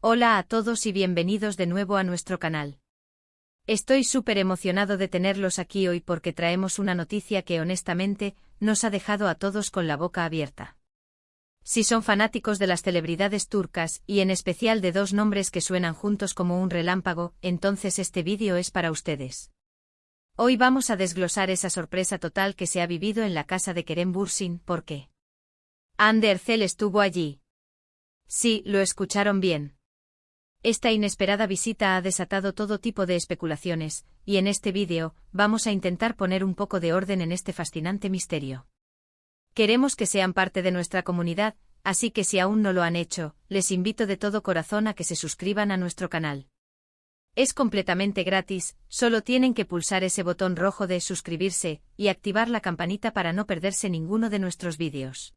Hola a todos y bienvenidos de nuevo a nuestro canal. Estoy súper emocionado de tenerlos aquí hoy porque traemos una noticia que honestamente nos ha dejado a todos con la boca abierta. Si son fanáticos de las celebridades turcas y en especial de dos nombres que suenan juntos como un relámpago, entonces este vídeo es para ustedes. Hoy vamos a desglosar esa sorpresa total que se ha vivido en la casa de Kerem Bürsin. ¿Por qué? Hande Erçel estuvo allí. Sí, lo escucharon bien. Esta inesperada visita ha desatado todo tipo de especulaciones, y en este vídeo, vamos a intentar poner un poco de orden en este fascinante misterio. Queremos que sean parte de nuestra comunidad, así que si aún no lo han hecho, les invito de todo corazón a que se suscriban a nuestro canal. Es completamente gratis, solo tienen que pulsar ese botón rojo de suscribirse, y activar la campanita para no perderse ninguno de nuestros vídeos.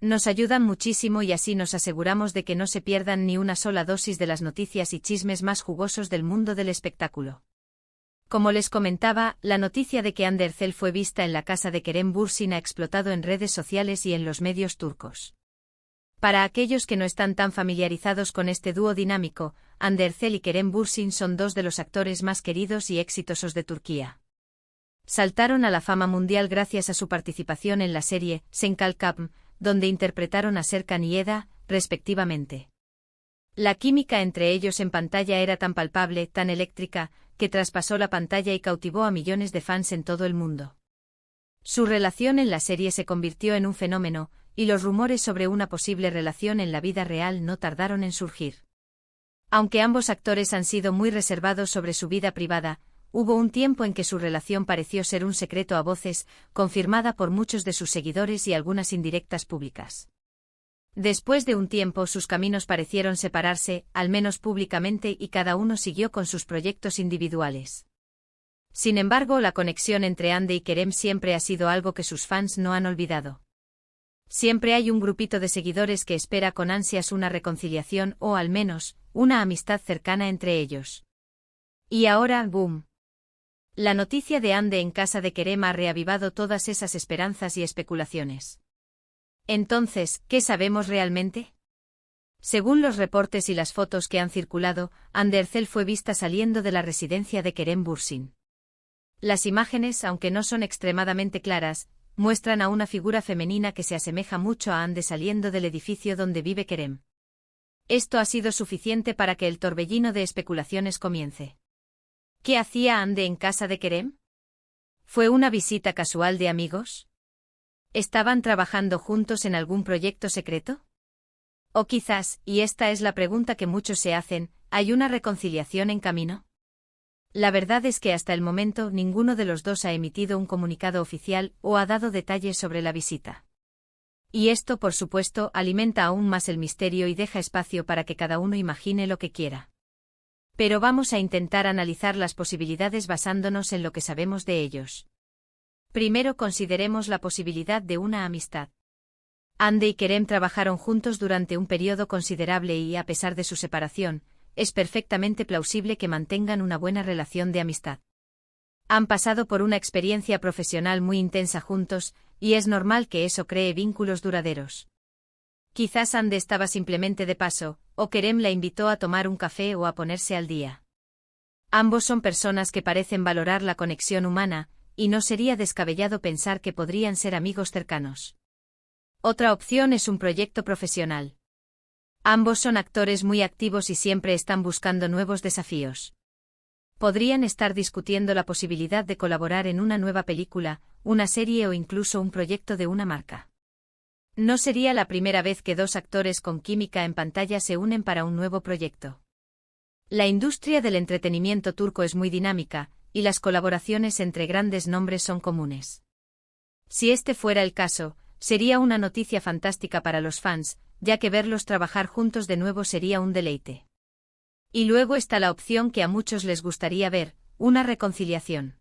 Nos ayudan muchísimo y así nos aseguramos de que no se pierdan ni una sola dosis de las noticias y chismes más jugosos del mundo del espectáculo. Como les comentaba, la noticia de que Hande Erçel fue vista en la casa de Kerem Bürsin ha explotado en redes sociales y en los medios turcos. Para aquellos que no están tan familiarizados con este dúo dinámico, Hande Erçel y Kerem Bürsin son dos de los actores más queridos y exitosos de Turquía. Saltaron a la fama mundial gracias a su participación en la serie Sen Kalkapm, donde interpretaron a Serkan y Eda, respectivamente. La química entre ellos en pantalla era tan palpable, tan eléctrica, que traspasó la pantalla y cautivó a millones de fans en todo el mundo. Su relación en la serie se convirtió en un fenómeno, y los rumores sobre una posible relación en la vida real no tardaron en surgir. Aunque ambos actores han sido muy reservados sobre su vida privada, hubo un tiempo en que su relación pareció ser un secreto a voces, confirmada por muchos de sus seguidores y algunas indirectas públicas. Después de un tiempo sus caminos parecieron separarse, al menos públicamente, y cada uno siguió con sus proyectos individuales. Sin embargo, la conexión entre Hande y Kerem siempre ha sido algo que sus fans no han olvidado. Siempre hay un grupito de seguidores que espera con ansias una reconciliación o, al menos, una amistad cercana entre ellos. Y ahora, ¡boom! La noticia de Hande en casa de Kerem ha reavivado todas esas esperanzas y especulaciones. Entonces, ¿qué sabemos realmente? Según los reportes y las fotos que han circulado, Hande Erçel fue vista saliendo de la residencia de Kerem Bürsin. Las imágenes, aunque no son extremadamente claras, muestran a una figura femenina que se asemeja mucho a Hande saliendo del edificio donde vive Kerem. Esto ha sido suficiente para que el torbellino de especulaciones comience. ¿Qué hacía Hande en casa de Kerem? ¿Fue una visita casual de amigos? ¿Estaban trabajando juntos en algún proyecto secreto? O quizás, y esta es la pregunta que muchos se hacen, ¿hay una reconciliación en camino? La verdad es que hasta el momento ninguno de los dos ha emitido un comunicado oficial o ha dado detalles sobre la visita. Y esto, por supuesto, alimenta aún más el misterio y deja espacio para que cada uno imagine lo que quiera. Pero vamos a intentar analizar las posibilidades basándonos en lo que sabemos de ellos. Primero consideremos la posibilidad de una amistad. Hande y Kerem trabajaron juntos durante un periodo considerable y, a pesar de su separación, es perfectamente plausible que mantengan una buena relación de amistad. Han pasado por una experiencia profesional muy intensa juntos, y es normal que eso cree vínculos duraderos. Quizás Hande estaba simplemente de paso, o Kerem la invitó a tomar un café o a ponerse al día. Ambos son personas que parecen valorar la conexión humana, y no sería descabellado pensar que podrían ser amigos cercanos. Otra opción es un proyecto profesional. Ambos son actores muy activos y siempre están buscando nuevos desafíos. Podrían estar discutiendo la posibilidad de colaborar en una nueva película, una serie o incluso un proyecto de una marca. No sería la primera vez que dos actores con química en pantalla se unen para un nuevo proyecto. La industria del entretenimiento turco es muy dinámica, y las colaboraciones entre grandes nombres son comunes. Si este fuera el caso, sería una noticia fantástica para los fans, ya que verlos trabajar juntos de nuevo sería un deleite. Y luego está la opción que a muchos les gustaría ver, una reconciliación.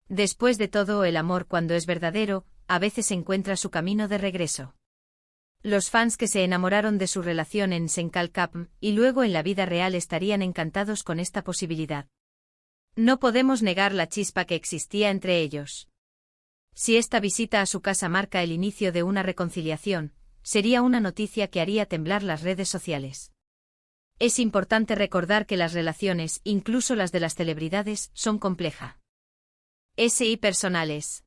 Después de todo, el amor, cuando es verdadero, a veces encuentra su camino de regreso. Los fans que se enamoraron de su relación en Sen Kalkapm y luego en la vida real estarían encantados con esta posibilidad. No podemos negar la chispa que existía entre ellos. Si esta visita a su casa marca el inicio de una reconciliación, sería una noticia que haría temblar las redes sociales. Es importante recordar que las relaciones, incluso las de las celebridades, son complejas. Y personales.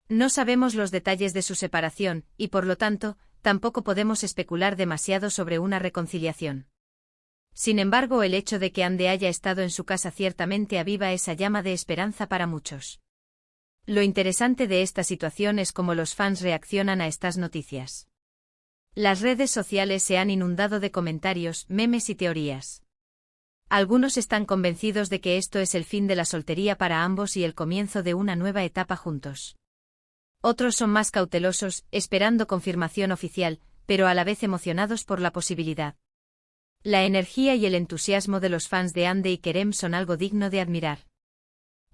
No sabemos los detalles de su separación, y por lo tanto, tampoco podemos especular demasiado sobre una reconciliación. Sin embargo, el hecho de que Andy haya estado en su casa ciertamente aviva esa llama de esperanza para muchos. Lo interesante de esta situación es cómo los fans reaccionan a estas noticias. Las redes sociales se han inundado de comentarios, memes y teorías. Algunos están convencidos de que esto es el fin de la soltería para ambos y el comienzo de una nueva etapa juntos. Otros son más cautelosos, esperando confirmación oficial, pero a la vez emocionados por la posibilidad. La energía y el entusiasmo de los fans de Andy y Kerem son algo digno de admirar.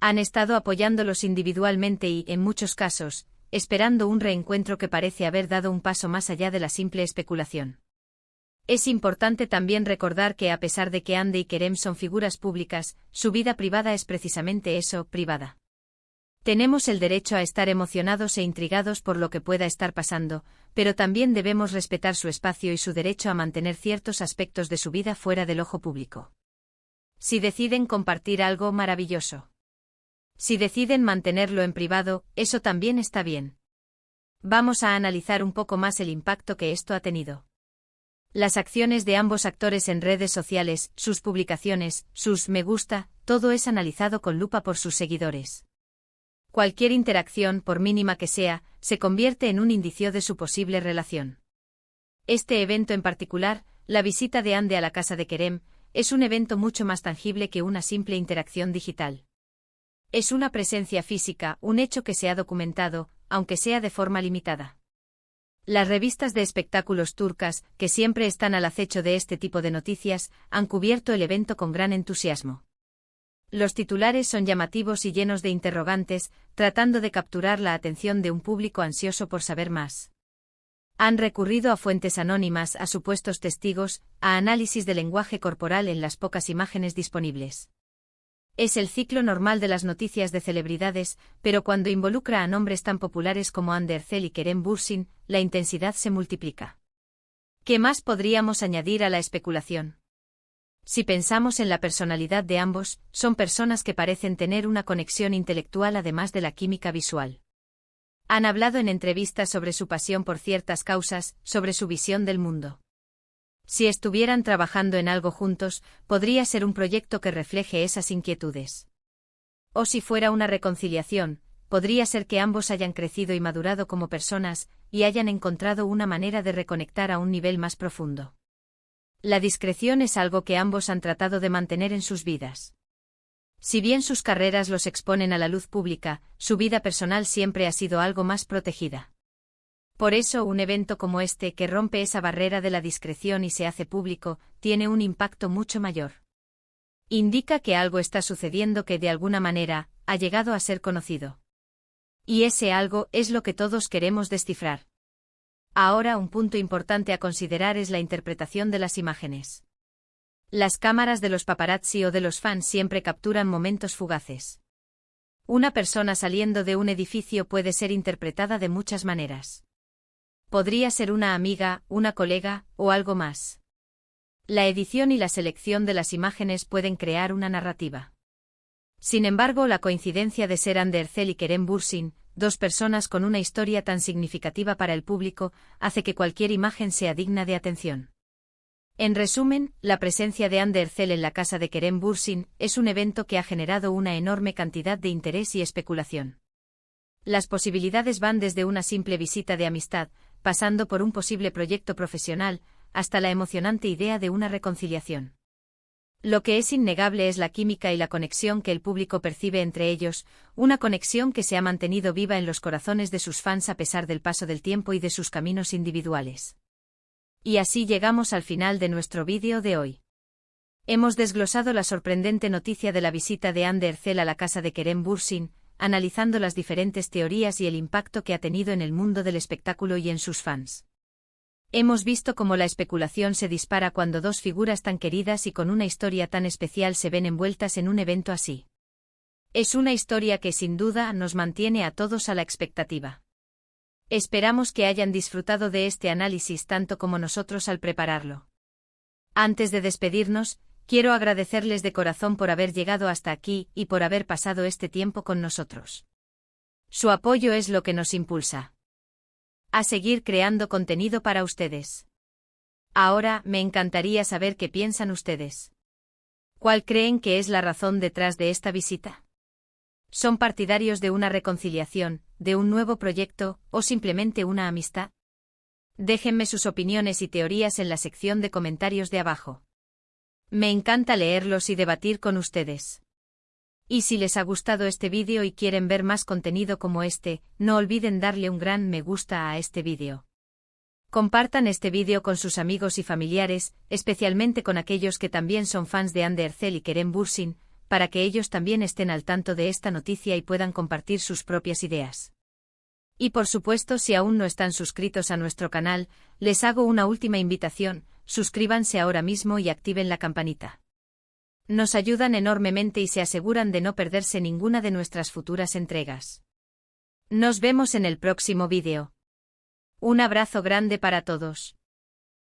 Han estado apoyándolos individualmente y, en muchos casos, esperando un reencuentro que parece haber dado un paso más allá de la simple especulación. Es importante también recordar que a pesar de que Andy y Kerem son figuras públicas, su vida privada es precisamente eso, privada. Tenemos el derecho a estar emocionados e intrigados por lo que pueda estar pasando, pero también debemos respetar su espacio y su derecho a mantener ciertos aspectos de su vida fuera del ojo público. Si deciden compartir algo, maravilloso. Si deciden mantenerlo en privado, eso también está bien. Vamos a analizar un poco más el impacto que esto ha tenido. Las acciones de ambos actores en redes sociales, sus publicaciones, sus me gusta, todo es analizado con lupa por sus seguidores. Cualquier interacción, por mínima que sea, se convierte en un indicio de su posible relación. Este evento en particular, la visita de Andy a la casa de Kerem, es un evento mucho más tangible que una simple interacción digital. Es una presencia física, un hecho que se ha documentado, aunque sea de forma limitada. Las revistas de espectáculos turcas, que siempre están al acecho de este tipo de noticias, han cubierto el evento con gran entusiasmo. Los titulares son llamativos y llenos de interrogantes, tratando de capturar la atención de un público ansioso por saber más. Han recurrido a fuentes anónimas, a supuestos testigos, a análisis de lenguaje corporal en las pocas imágenes disponibles. Es el ciclo normal de las noticias de celebridades, pero cuando involucra a nombres tan populares como Hande Erçel y Kerem Bürsin, la intensidad se multiplica. ¿Qué más podríamos añadir a la especulación? Si pensamos en la personalidad de ambos, son personas que parecen tener una conexión intelectual además de la química visual. Han hablado en entrevistas sobre su pasión por ciertas causas, sobre su visión del mundo. Si estuvieran trabajando en algo juntos, podría ser un proyecto que refleje esas inquietudes. O si fuera una reconciliación, podría ser que ambos hayan crecido y madurado como personas, y hayan encontrado una manera de reconectar a un nivel más profundo. La discreción es algo que ambos han tratado de mantener en sus vidas. Si bien sus carreras los exponen a la luz pública, su vida personal siempre ha sido algo más protegida. Por eso un evento como este, que rompe esa barrera de la discreción y se hace público, tiene un impacto mucho mayor. Indica que algo está sucediendo que de alguna manera ha llegado a ser conocido. Y ese algo es lo que todos queremos descifrar. Ahora un punto importante a considerar es la interpretación de las imágenes. Las cámaras de los paparazzi o de los fans siempre capturan momentos fugaces. Una persona saliendo de un edificio puede ser interpretada de muchas maneras. Podría ser una amiga, una colega, o algo más. La edición y la selección de las imágenes pueden crear una narrativa. Sin embargo, la coincidencia de ser Hande Erçel y Kerem Bürsin, dos personas con una historia tan significativa para el público, hace que cualquier imagen sea digna de atención. En resumen, la presencia de Hande Erçel en la casa de Kerem Bürsin es un evento que ha generado una enorme cantidad de interés y especulación. Las posibilidades van desde una simple visita de amistad, pasando por un posible proyecto profesional, hasta la emocionante idea de una reconciliación. Lo que es innegable es la química y la conexión que el público percibe entre ellos, una conexión que se ha mantenido viva en los corazones de sus fans a pesar del paso del tiempo y de sus caminos individuales. Y así llegamos al final de nuestro vídeo de hoy. Hemos desglosado la sorprendente noticia de la visita de Hande Erçel a la casa de Kerem Bürsin, analizando las diferentes teorías y el impacto que ha tenido en el mundo del espectáculo y en sus fans. Hemos visto cómo la especulación se dispara cuando dos figuras tan queridas y con una historia tan especial se ven envueltas en un evento así. Es una historia que sin duda nos mantiene a todos a la expectativa. Esperamos que hayan disfrutado de este análisis tanto como nosotros al prepararlo. Antes de despedirnos, quiero agradecerles de corazón por haber llegado hasta aquí y por haber pasado este tiempo con nosotros. Su apoyo es lo que nos impulsa a seguir creando contenido para ustedes. Ahora, me encantaría saber qué piensan ustedes. ¿Cuál creen que es la razón detrás de esta visita? ¿Son partidarios de una reconciliación, de un nuevo proyecto, o simplemente una amistad? Déjenme sus opiniones y teorías en la sección de comentarios de abajo. Me encanta leerlos y debatir con ustedes. Y si les ha gustado este vídeo y quieren ver más contenido como este, no olviden darle un gran me gusta a este vídeo. Compartan este vídeo con sus amigos y familiares, especialmente con aquellos que también son fans de Ander Cell y Kerem Bürsin, para que ellos también estén al tanto de esta noticia y puedan compartir sus propias ideas. Y por supuesto, si aún no están suscritos a nuestro canal, les hago una última invitación: suscríbanse ahora mismo y activen la campanita. Nos ayudan enormemente y se aseguran de no perderse ninguna de nuestras futuras entregas. Nos vemos en el próximo vídeo. Un abrazo grande para todos.